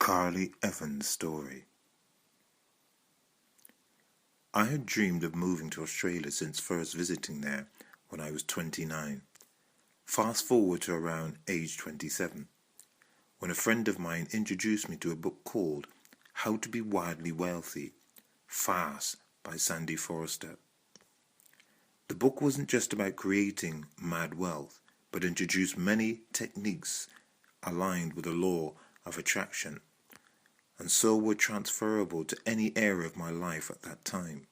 Carly Evans story. I had dreamed of moving to Australia since first visiting there when I was 29. Fast forward to around age 27, when a friend of mine introduced me to a book called How to Be Wildly Wealthy, Fast by Sandy Forrester. The book wasn't just about creating mad wealth, but introduced many techniques aligned with the law of attraction, and so were transferable to any area of my life at that time.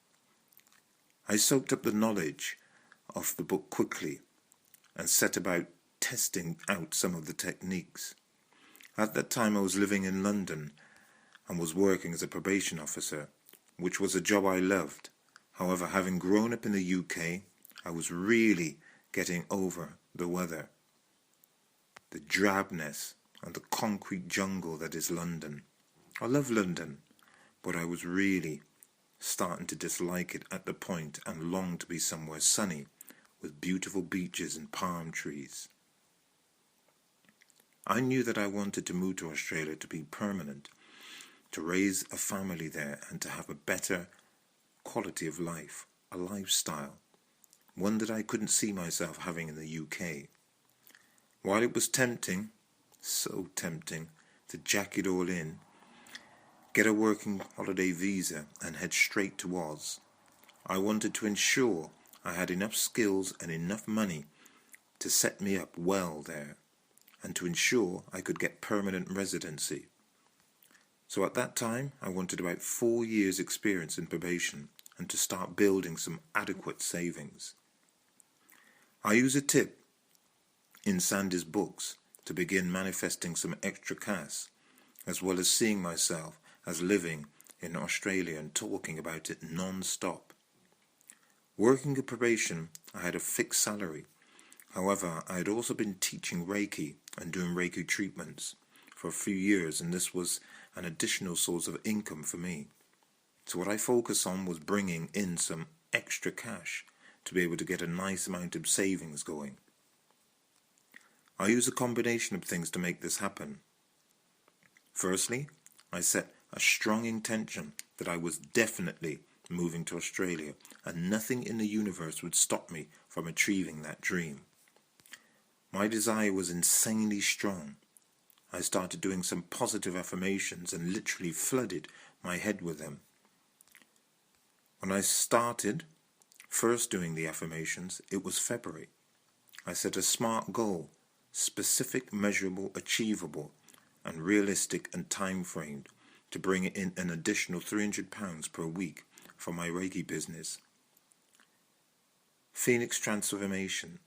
I soaked up the knowledge of the book quickly and set about testing out some of the techniques. At that time I was living in London and was working as a probation officer, which was a job I loved. However, having grown up in the UK, I was really getting over the weather, the drabness and the concrete jungle that is London. I love London, but I was really starting to dislike it at the point and longed to be somewhere sunny with beautiful beaches and palm trees. I knew that I wanted to move to Australia to be permanent, to raise a family there and to have a better quality of life, a lifestyle, one that I couldn't see myself having in the UK. While it was tempting, so tempting, to jack it all in, get a working holiday visa and head straight to Oz, I wanted to ensure I had enough skills and enough money to set me up well there and to ensure I could get permanent residency. So at that time, I wanted about 4 years' experience in probation and to start building some adequate savings. I use a tip in Sandy's books to begin manifesting some extra cash, as well as seeing myself as living in Australia and talking about it non-stop. Working at probation, I had a fixed salary. However, I had also been teaching Reiki and doing Reiki treatments for a few years, and this was an additional source of income for me. So what I focused on was bringing in some extra cash to be able to get a nice amount of savings going. I use a combination of things to make this happen. Firstly, I set a strong intention that I was definitely moving to Australia and nothing in the universe would stop me from achieving that dream. My desire was insanely strong. I started doing some positive affirmations and literally flooded my head with them. When I started first doing the affirmations, it was February. I set a SMART goal, specific, measurable, achievable, and realistic and time-framed, to bring in an additional £300 per week for my Reiki business. Phoenix Transformation.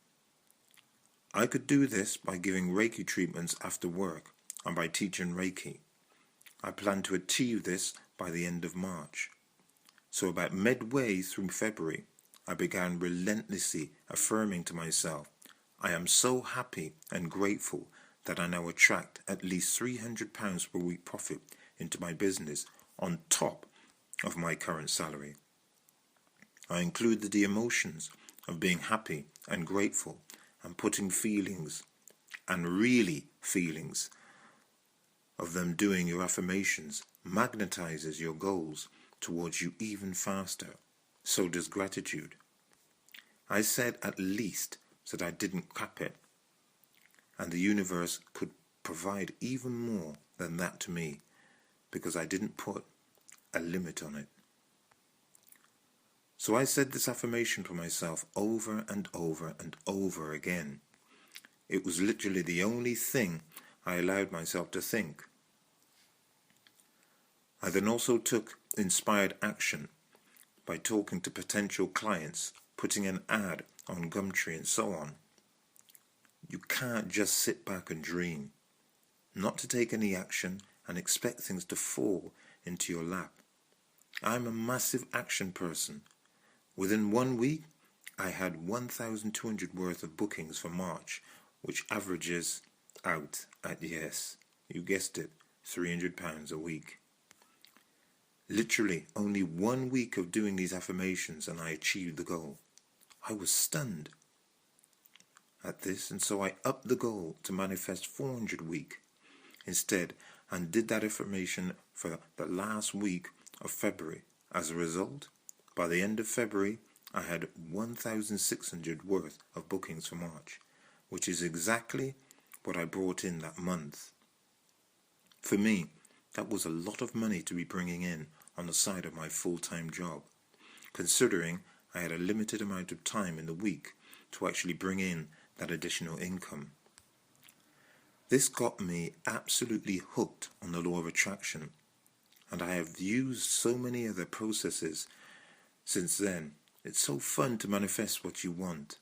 I could do this by giving Reiki treatments after work and by teaching Reiki. I plan to achieve this by the end of March. So about midway through February, I began relentlessly affirming to myself, I am so happy and grateful that I now attract at least £300 per week profit into my business on top of my current salary. I included the emotions of being happy and grateful and putting feelings and really feelings of them. Doing your affirmations magnetizes your goals towards you even faster. So does gratitude. I said at least so that I didn't cap it, and the universe could provide even more than that to me because I didn't put a limit on it. So I said this affirmation to myself over and over and over again. It was literally the only thing I allowed myself to think. I then also took inspired action by talking to potential clients, putting an ad on Gumtree and so on. You can't just sit back and dream, not to take any action and expect things to fall into your lap. I'm a massive action person. Within 1 week, I had 1,200 worth of bookings for March, which averages out at, yes, you guessed it, £300 a week. Literally, only 1 week of doing these affirmations and I achieved the goal. I was stunned at this, and so I upped the goal to manifest 400 a week. Instead, and did that affirmation for the last week of February. As a result, by the end of February, I had 1,600 worth of bookings for March, which is exactly what I brought in that month. For me, that was a lot of money to be bringing in on the side of my full-time job, considering I had a limited amount of time in the week to actually bring in that additional income. This got me absolutely hooked on the law of attraction, and I have used so many other processes since then. It's so fun to manifest what you want.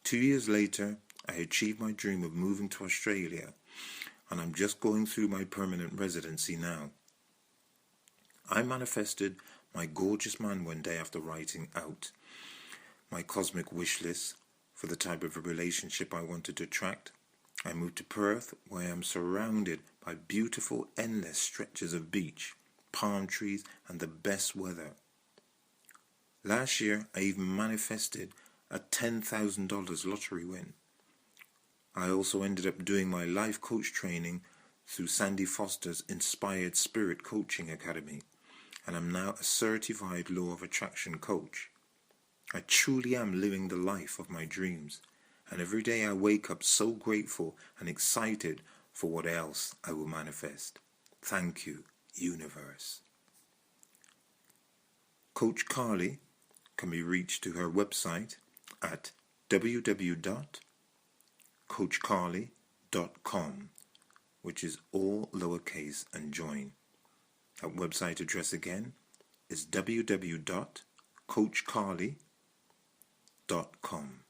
2 years later, I achieved my dream of moving to Australia, and I'm just going through my permanent residency now. I manifested my gorgeous man one day after writing out my cosmic wish list for the type of a relationship I wanted to attract. I moved to Perth, where I am surrounded by beautiful, endless stretches of beach, palm trees, and the best weather. Last year, I even manifested a $10,000 lottery win. I also ended up doing my life coach training through Sandy Foster's Inspired Spirit Coaching Academy, and I'm now a certified law of attraction coach. I truly am living the life of my dreams, and every day I wake up so grateful and excited for what else I will manifest. Thank you, universe. Coach Carly can be reached to her website at www.coachcarly.com, which is all lowercase and join. That website address again is www.coachcarly.com.